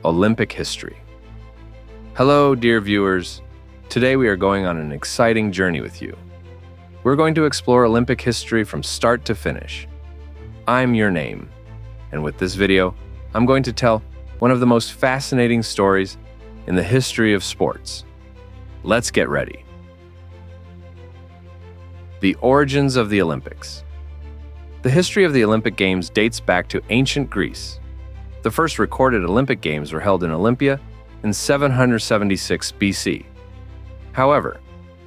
Olympic history. Hello, dear viewers. Today we are going on an exciting journey with you. We're going to explore Olympic history from start to finish. I'm your name, and with this video, I'm going to tell one of the most fascinating stories in the history of sports. Let's get ready. The origins of the Olympics. The history of the Olympic Games dates back to ancient Greece. The first recorded Olympic Games were held in Olympia in 776 BC. However,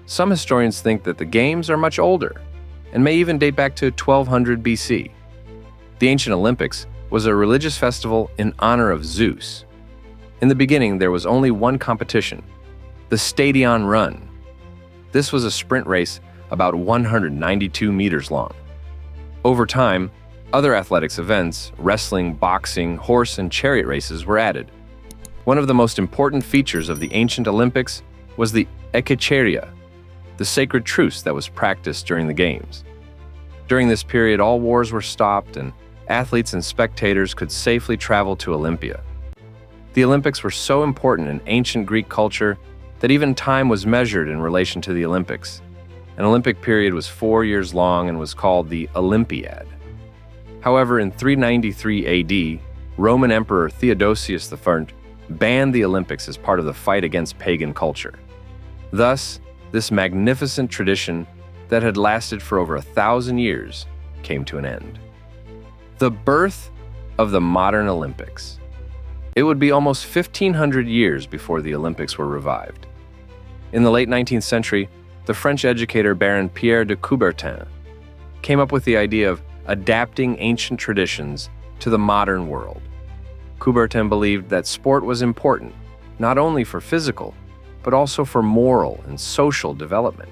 some historians think that the Games are much older and may even date back to 1200 BC. The ancient Olympics was a religious festival in honor of Zeus. In the beginning, there was only one competition, the Stadion Run. This was a sprint race about 192 meters long. Over time, other athletics events, wrestling, boxing, horse, and chariot races were added. One of the most important features of the ancient Olympics was the ekecheria, the sacred truce that was practiced during the Games. During this period, all wars were stopped and athletes and spectators could safely travel to Olympia. The Olympics were so important in ancient Greek culture that even time was measured in relation to the Olympics. An Olympic period was 4 years long and was called the Olympiad. However, in 393 AD, Roman Emperor Theodosius I banned the Olympics as part of the fight against pagan culture. Thus, this magnificent tradition that had lasted for over 1,000 years came to an end. The birth of the modern Olympics. It would be almost 1,500 years before the Olympics were revived. In the late 19th century, the French educator Baron Pierre de Coubertin came up with the idea of adapting ancient traditions to the modern world. Coubertin believed that sport was important, not only for physical, but also for moral and social development.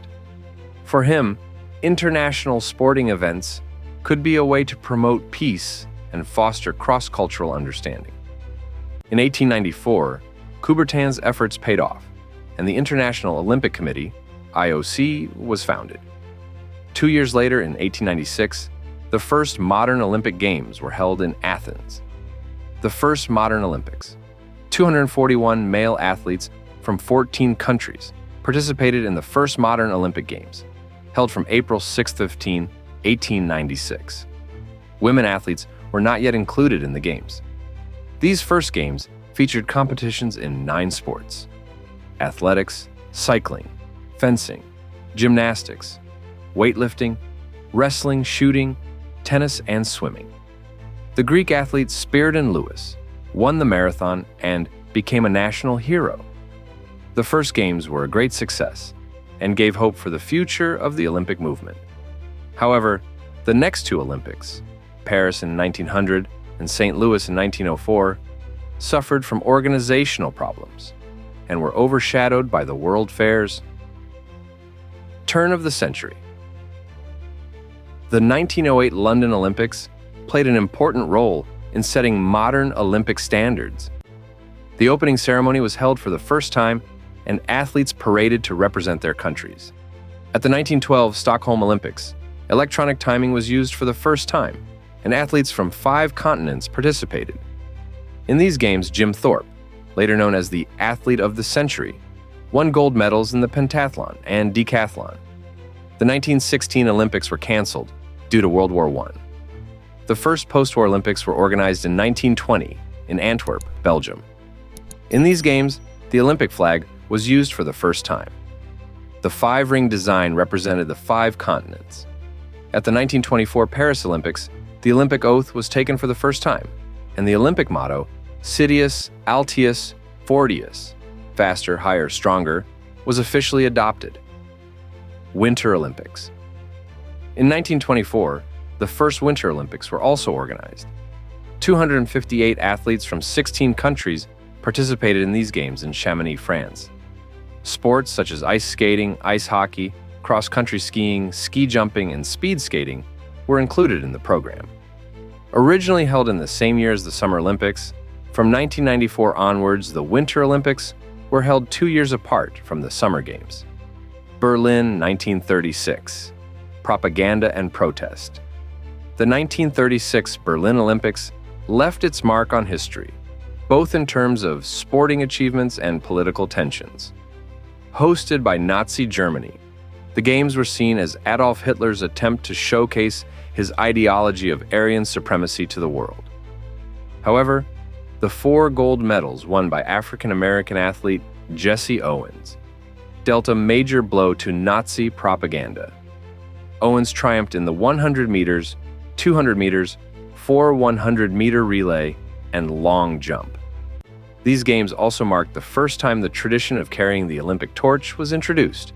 For him, international sporting events could be a way to promote peace and foster cross-cultural understanding. In 1894, Coubertin's efforts paid off, and the International Olympic Committee, IOC, was founded. 2 years later, in 1896, the first modern Olympic Games were held in Athens. The first modern Olympics. 241 male athletes from 14 countries participated in the first modern Olympic Games, held from April 6-15, 1896. Women athletes were not yet included in the Games. These first Games featured competitions in 9 sports: athletics, cycling, fencing, gymnastics, weightlifting, wrestling, shooting, tennis, and swimming. The Greek athlete Spiridon Lewis won the marathon and became a national hero. The first Games were a great success and gave hope for the future of the Olympic movement. However, the next 2 Olympics, Paris in 1900 and St. Louis in 1904, suffered from organizational problems and were overshadowed by the World Fairs. Turn of the century. The 1908 London Olympics played an important role in setting modern Olympic standards. The opening ceremony was held for the first time, and athletes paraded to represent their countries. At the 1912 Stockholm Olympics, electronic timing was used for the first time, and athletes from 5 continents participated. In these games, Jim Thorpe, later known as the Athlete of the Century, won gold medals in the pentathlon and decathlon. The 1916 Olympics were canceled due to World War I. The first post-war Olympics were organized in 1920 in Antwerp, Belgium. In these games, the Olympic flag was used for the first time. The 5-ring design represented the 5 continents. At the 1924 Paris Olympics, the Olympic oath was taken for the first time, and the Olympic motto, Citius, Altius, Fortius, faster, higher, stronger, was officially adopted. Winter Olympics. In 1924, the first Winter Olympics were also organized. 258 athletes from 16 countries participated in these games in Chamonix, France. Sports such as ice skating, ice hockey, cross-country skiing, ski jumping, and speed skating were included in the program. Originally held in the same year as the Summer Olympics, from 1994 onwards, the Winter Olympics were held 2 years apart from the Summer Games. Berlin, 1936. Propaganda and protest. The 1936 Berlin Olympics left its mark on history. both in terms of sporting achievements and political tensions. Hosted by Nazi Germany, the Games were seen as Adolf Hitler's attempt to showcase his ideology of Aryan supremacy to the world. However, the 4 gold medals won by African-American athlete Jesse Owens dealt a major blow to Nazi propaganda. Owens triumphed in the 100 meters, 200 meters, 400-meter relay, and long jump. These games also marked the first time the tradition of carrying the Olympic torch was introduced.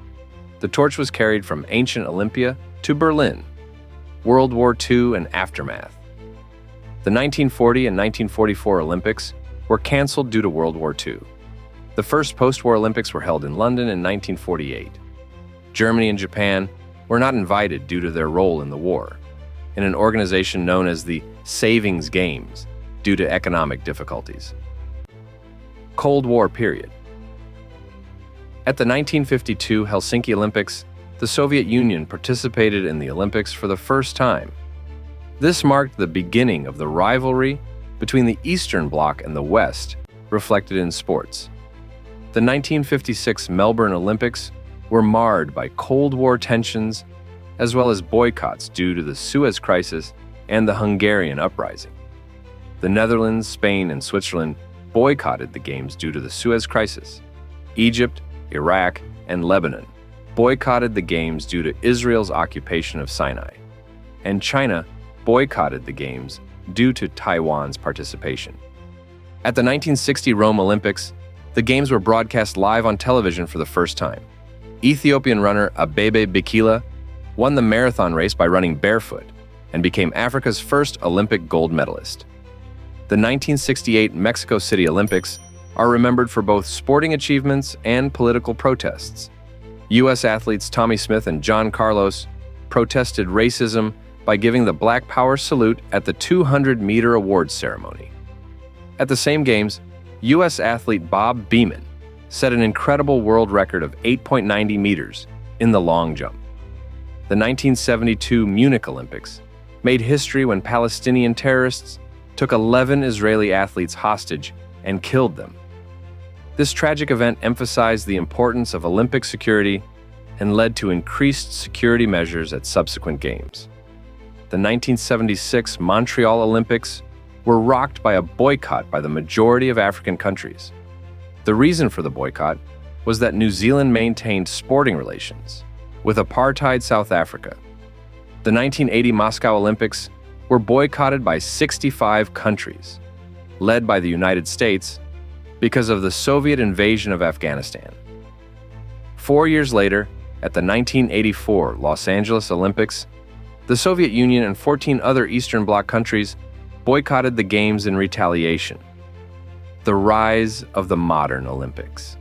The torch was carried from ancient Olympia to Berlin, World War II and aftermath. The 1940 and 1944 Olympics were canceled due to World War II. The first post-war Olympics were held in London in 1948. Germany and Japan were not invited due to their role in the war, in an organization known as the Savings Games, due to economic difficulties. Cold War period. At the 1952 Helsinki Olympics, the Soviet Union participated in the Olympics for the first time. This marked the beginning of the rivalry between the Eastern Bloc and the West, reflected in sports. The 1956 Melbourne Olympics were marred by Cold War tensions as well as boycotts due to the Suez Crisis and the Hungarian uprising. The Netherlands, Spain, and Switzerland boycotted the Games due to the Suez Crisis. Egypt, Iraq, and Lebanon boycotted the Games due to Israel's occupation of Sinai. And China boycotted the Games due to Taiwan's participation. At the 1960 Rome Olympics, the Games were broadcast live on television for the first time. Ethiopian runner Abebe Bikila won the marathon race by running barefoot and became Africa's first Olympic gold medalist. The 1968 Mexico City Olympics are remembered for both sporting achievements and political protests. U.S. athletes Tommy Smith and John Carlos protested racism by giving the Black Power salute at the 200-meter awards ceremony. At the same Games, U.S. athlete Bob Beamon set an incredible world record of 8.90 meters in the long jump. The 1972 Munich Olympics made history when Palestinian terrorists took 11 Israeli athletes hostage and killed them. This tragic event emphasized the importance of Olympic security and led to increased security measures at subsequent Games. The 1976 Montreal Olympics were rocked by a boycott by the majority of African countries. The reason for the boycott was that New Zealand maintained sporting relations with apartheid South Africa. The 1980 Moscow Olympics were boycotted by 65 countries, led by the United States, because of the Soviet invasion of Afghanistan. 4 years later, at the 1984 Los Angeles Olympics, the Soviet Union and 14 other Eastern Bloc countries boycotted the Games in retaliation. The rise of the modern Olympics.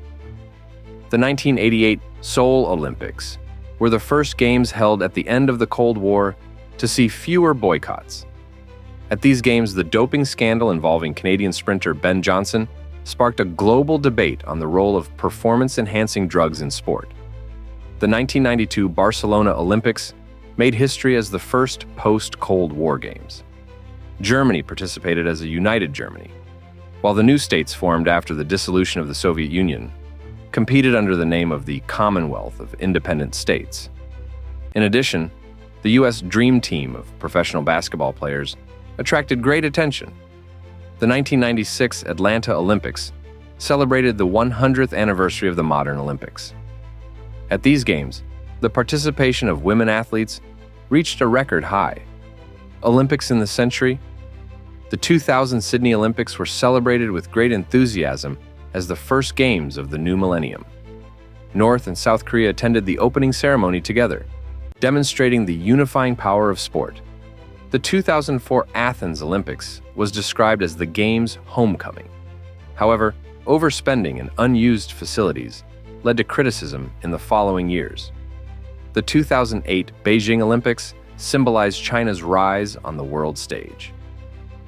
The 1988 Seoul Olympics were the first Games held at the end of the Cold War to see fewer boycotts. At these Games, the doping scandal involving Canadian sprinter Ben Johnson sparked a global debate on the role of performance-enhancing drugs in sport. The 1992 Barcelona Olympics made history as the first post-Cold War Games. Germany participated as a united Germany, while the new states formed after the dissolution of the Soviet Union competed under the name of the Commonwealth of Independent States. In addition, the U.S. Dream Team of professional basketball players attracted great attention. The 1996 Atlanta Olympics celebrated the 100th anniversary of the modern Olympics. At these Games, the participation of women athletes reached a record high. Olympics in the century. The 2000 Sydney Olympics were celebrated with great enthusiasm as the first Games of the new millennium. North and South Korea attended the opening ceremony together, demonstrating the unifying power of sport. The 2004 Athens Olympics was described as the Games' homecoming. However, overspending and unused facilities led to criticism in the following years. The 2008 Beijing Olympics symbolized China's rise on the world stage.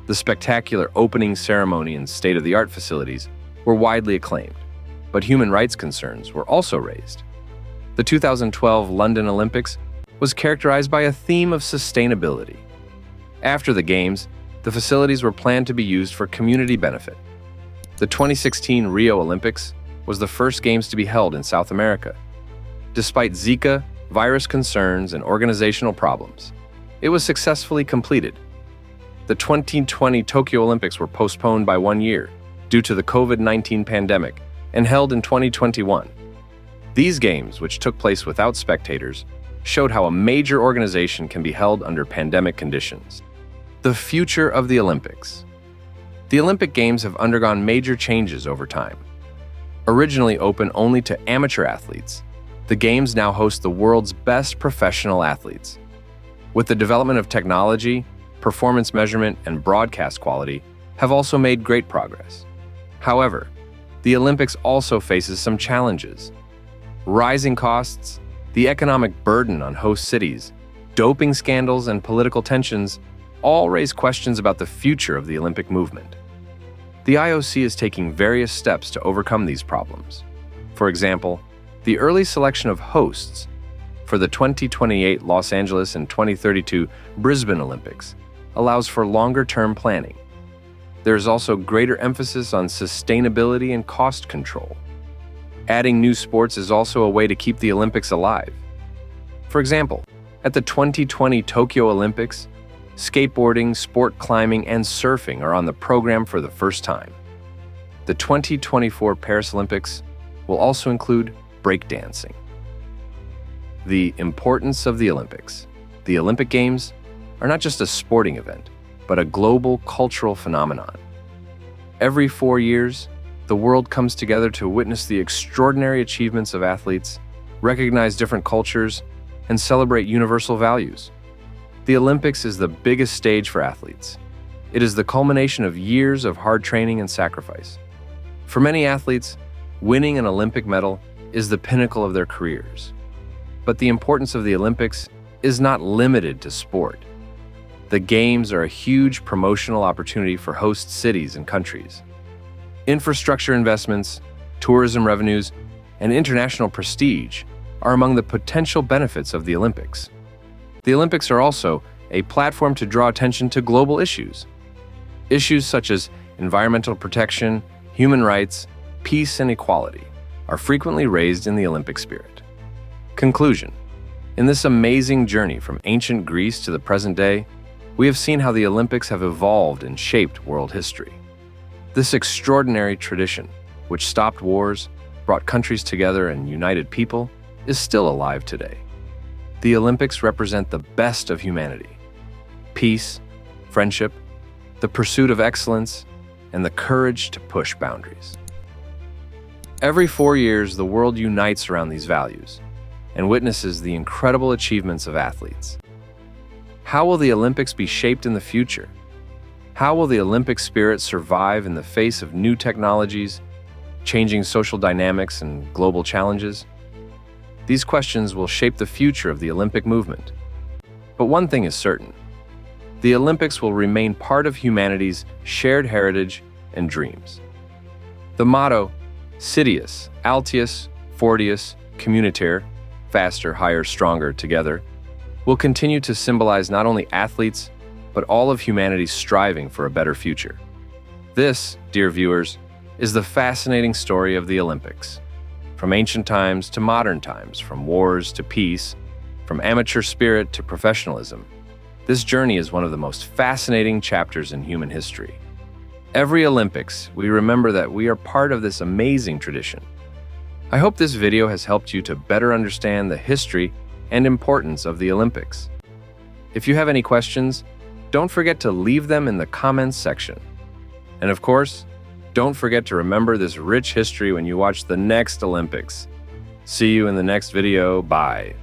The spectacular opening ceremony and state-of-the-art facilities were widely acclaimed, but human rights concerns were also raised. The 2012 London Olympics was characterized by a theme of sustainability. After the Games, the facilities were planned to be used for community benefit. The 2016 Rio Olympics was the first games to be held in South America. Despite Zika, virus concerns, and organizational problems, it was successfully completed. The 2020 Tokyo Olympics were postponed by 1 year due to the COVID-19 pandemic and held in 2021. These games, which took place without spectators, showed how a major organization can be held under pandemic conditions. The future of the Olympics. The Olympic Games have undergone major changes over time. Originally open only to amateur athletes, the Games now host the world's best professional athletes. With the development of technology, performance measurement, and broadcast quality have also made great progress. However, the Olympics also faces some challenges. Rising costs, the economic burden on host cities, doping scandals, and political tensions all raise questions about the future of the Olympic movement. The IOC is taking various steps to overcome these problems. For example, the early selection of hosts for the 2028 Los Angeles and 2032 Brisbane Olympics allows for longer-term planning. There is also greater emphasis on sustainability and cost control. Adding new sports is also a way to keep the Olympics alive. For example, at the 2020 Tokyo Olympics, skateboarding, sport climbing, and surfing are on the program for the first time. The 2024 Paris Olympics will also include breakdancing. The importance of the Olympics. The Olympic Games are not just a sporting event, but a global cultural phenomenon. Every 4 years, the world comes together to witness the extraordinary achievements of athletes, recognize different cultures, and celebrate universal values. The Olympics is the biggest stage for athletes. It is the culmination of years of hard training and sacrifice. For many athletes, winning an Olympic medal is the pinnacle of their careers. But the importance of the Olympics is not limited to sport. The Games are a huge promotional opportunity for host cities and countries. Infrastructure investments, tourism revenues, and international prestige are among the potential benefits of the Olympics. The Olympics are also a platform to draw attention to global issues. Issues such as environmental protection, human rights, peace, and equality are frequently raised in the Olympic spirit. Conclusion. In this amazing journey from ancient Greece to the present day, we have seen how the Olympics have evolved and shaped world history. This extraordinary tradition, which stopped wars, brought countries together, and united people, is still alive today. The Olympics represent the best of humanity: peace, friendship, the pursuit of excellence, and the courage to push boundaries. Every 4 years, the world unites around these values and witnesses the incredible achievements of athletes. How will the Olympics be shaped in the future? How will the Olympic spirit survive in the face of new technologies, changing social dynamics, and global challenges? These questions will shape the future of the Olympic movement. But one thing is certain: the Olympics will remain part of humanity's shared heritage and dreams. The motto, Citius, Altius, Fortius, Communiter, faster, higher, stronger, together, will continue to symbolize not only athletes, but all of humanity striving for a better future. This, dear viewers, is the fascinating story of the Olympics. From ancient times to modern times, from wars to peace, from amateur spirit to professionalism, this journey is one of the most fascinating chapters in human history. Every Olympics, we remember that we are part of this amazing tradition. I hope this video has helped you to better understand the history and importance of the Olympics. If you have any questions, don't forget to leave them in the comments section. And of course, don't forget to remember this rich history when you watch the next Olympics. See you in the next video. Bye.